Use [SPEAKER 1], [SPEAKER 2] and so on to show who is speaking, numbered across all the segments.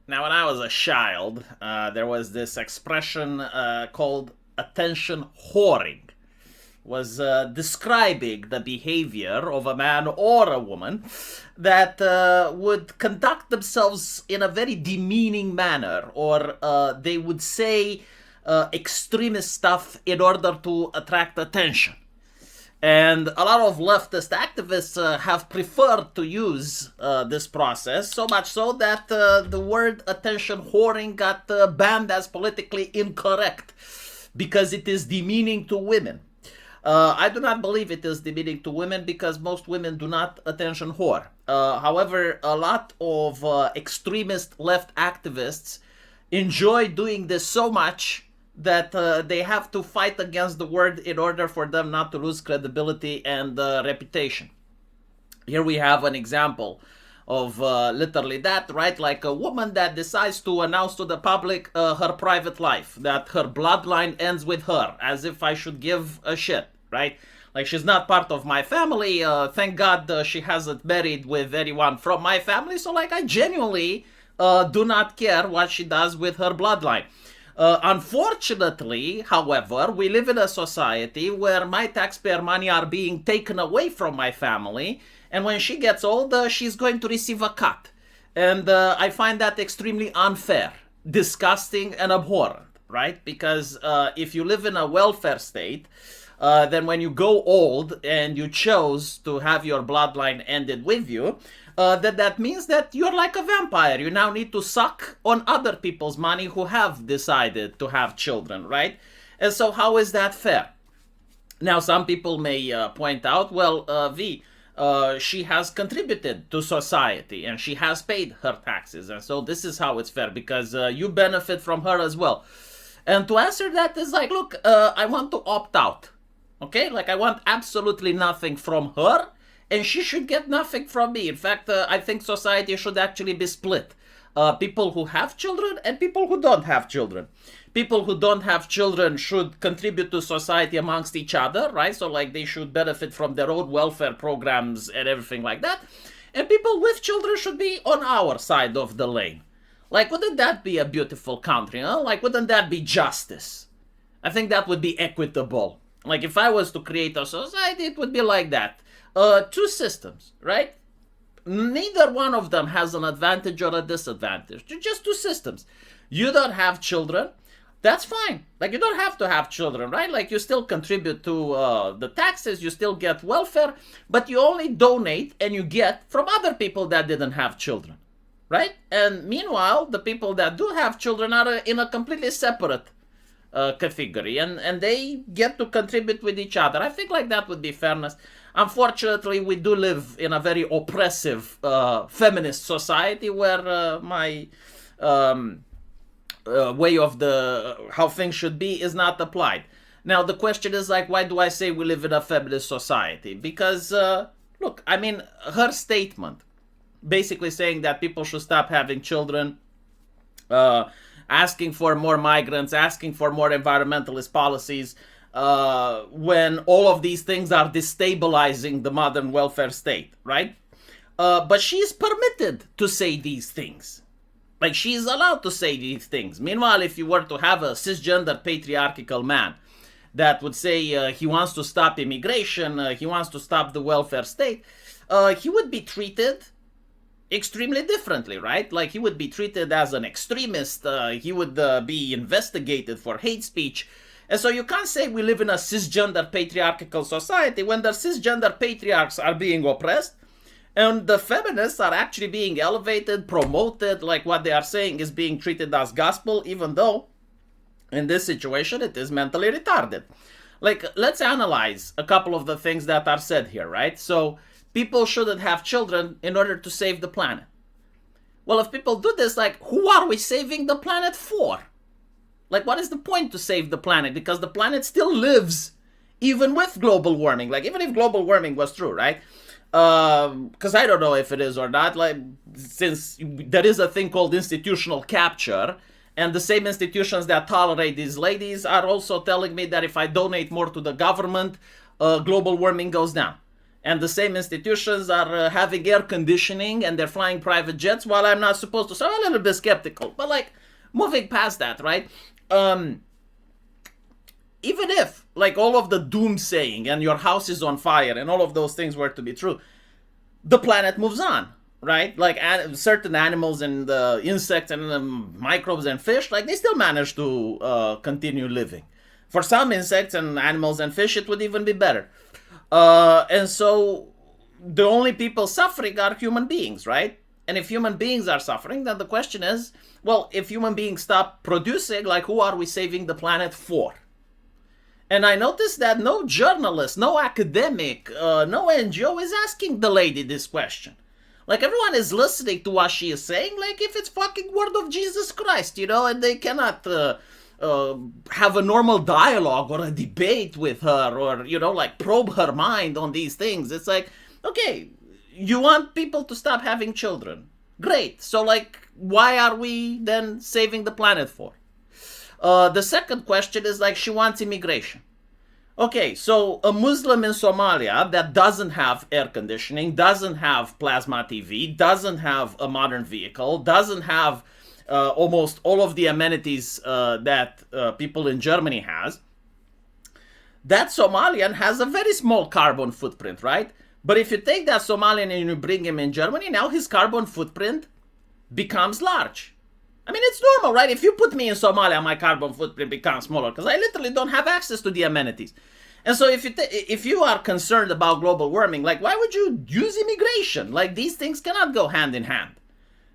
[SPEAKER 1] Now, when I was a child, there was this expression called attention whoring. Was describing the behavior of a man or a woman that would conduct themselves in a very demeaning manner, or they would say extremist stuff in order to attract attention. And a lot of leftist activists have preferred to use this process, so much so that the word attention whoring got banned as politically incorrect because it is demeaning to women. I do not believe it is demeaning to women because most women do not attention whore. However, a lot of extremist left activists enjoy doing this so much that they have to fight against the word in order for them not to lose credibility and reputation. Here we have an example of literally that, right? Like a woman that decides to announce to the public her private life, that her bloodline ends with her, as if I should give a shit, right? Like, she's not part of my family. Thank God she hasn't married with anyone from my family. So, like, I genuinely do not care what she does with her bloodline. Unfortunately, however, we live in a society where my taxpayer money are being taken away from my family, and when she gets older, she's going to receive a cut. And I find that extremely unfair, disgusting, and abhorrent, right? Because if you live in a welfare state, then when you go old and you chose to have your bloodline ended with you, that means that you're like a vampire. You now need to suck on other people's money who have decided to have children, right? And so how is that fair? Now, some people may point out, well, she has contributed to society and she has paid her taxes. And so this is how it's fair because you benefit from her as well. And to answer that is like, look, I want to opt out. Okay? Like, I want absolutely nothing from her, and she should get nothing from me. In fact, I think society should actually be split. People who have children and people who don't have children. People who don't have children should contribute to society amongst each other, right? So, like, they should benefit from their own welfare programs and everything like that. And people with children should be on our side of the lane. Like, wouldn't that be a beautiful country, huh? Like, wouldn't that be justice? I think that would be equitable. Like, if I was to create a society, it would be like that. Two systems, right? Neither one of them has an advantage or a disadvantage. They're just two systems. You don't have children, that's fine. Like, you don't have to have children, right? Like, you still contribute to the taxes, you still get welfare, but you only donate and you get from other people that didn't have children, right? And meanwhile, the people that do have children are in a completely separate category, and they get to contribute with each other. I think like that would be fairness. Unfortunately, we do live in a very oppressive feminist society where my way of how things should be is not applied. Now, the question is like, why do I say we live in a feminist society? Because, look, I mean, her statement, basically saying that people should stop having children, asking for more migrants, asking for more environmentalist policies, when all of these things are destabilizing the modern welfare state, right? But she's permitted to say these things. Like, she's allowed to say these things. Meanwhile, if you were to have a cisgender patriarchal man that would say he wants to stop immigration, he wants to stop the welfare state, he would be treated extremely differently, right? Like, he would be treated as an extremist, he would be investigated for hate speech. And so you can't say we live in a cisgender patriarchal society when the cisgender patriarchs are being oppressed and the feminists are actually being elevated, promoted, like what they are saying is being treated as gospel, even though in this situation it is mentally retarded. Like, let's analyze a couple of the things that are said here, right? So, people shouldn't have children in order to save the planet. Well, if people do this, like, who are we saving the planet for? Like, what is the point to save the planet? Because the planet still lives, even with global warming. Like, even if global warming was true, right? Because I don't know if it is or not. Like, since there is a thing called institutional capture, and the same institutions that tolerate these ladies are also telling me that if I donate more to the government, global warming goes down. And the same institutions are having air conditioning and they're flying private jets while I'm not supposed to. So I'm a little bit skeptical. But like, moving past that, right? Even if like all of the doomsaying and your house is on fire and all of those things were to be true, the planet moves on, right? Like certain animals and the insects and the microbes and fish, like they still manage to continue living. For some insects and animals and fish, it would even be better. And so the only people suffering are human beings, right? And if human beings are suffering, then the question is, well, if human beings stop producing, like who are we saving the planet for? And I noticed that no journalist, no academic, no NGO is asking the lady this question. Like everyone is listening to what she is saying, like if it's fucking word of Jesus Christ, you know, and they cannot have a normal dialogue or a debate with her or, you know, like probe her mind on these things. It's like, okay, you want people to stop having children. Great. So like, why are we then saving the planet for? The second question is like, she wants immigration. Okay, so a Muslim in Somalia that doesn't have air conditioning, doesn't have plasma TV, doesn't have a modern vehicle, doesn't have almost all of the amenities that people in Germany has, that Somalian has a very small carbon footprint, right? But if you take that Somalian and you bring him in Germany, now his carbon footprint becomes large. I mean, it's normal, right? If you put me in Somalia, my carbon footprint becomes smaller because I literally don't have access to the amenities. And so if you are concerned about global warming, like why would you use immigration? Like these things cannot go hand in hand,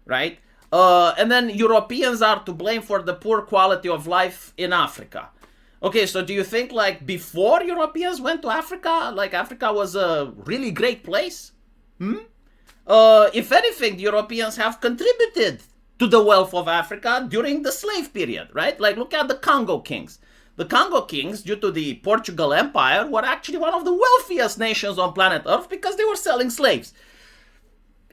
[SPEAKER 1] right? And then Europeans are to blame for the poor quality of life in Africa. Okay, so do you think like before Europeans went to Africa, like Africa was a really great place? If anything, the Europeans have contributed to the wealth of Africa during the slave period, right? Like look at the Congo kings. The Congo kings, due to the Portugal Empire, were actually one of the wealthiest nations on planet Earth because they were selling slaves.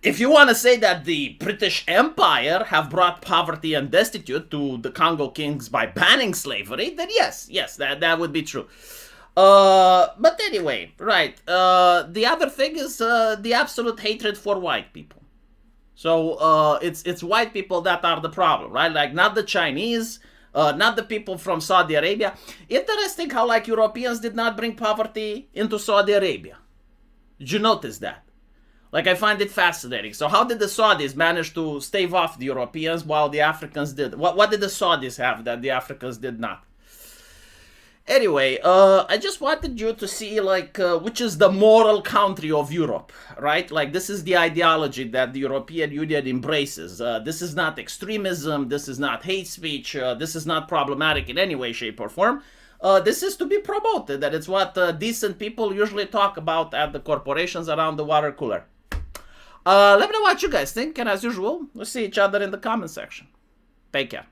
[SPEAKER 1] If you want to say that the British Empire have brought poverty and destitute to the Congo kings by banning slavery, then yes, that would be true. But anyway, right. The other thing is the absolute hatred for white people. So it's white people that are the problem, right? Like not the Chinese, not the people from Saudi Arabia. Interesting how like Europeans did not bring poverty into Saudi Arabia. Did you notice that? Like I find it fascinating. So how did the Saudis manage to stave off the Europeans while the Africans did? What did the Saudis have that the Africans did not? Anyway, I just wanted you to see like which is the moral country of Europe, right? Like this is the ideology that the European Union embraces. This is not extremism. This is not hate speech. This is not problematic in any way, shape, or form. This is to be promoted. That it's what decent people usually talk about at the corporations around the water cooler. Let me know what you guys think, and as usual, we'll see each other in the comment section. Take care.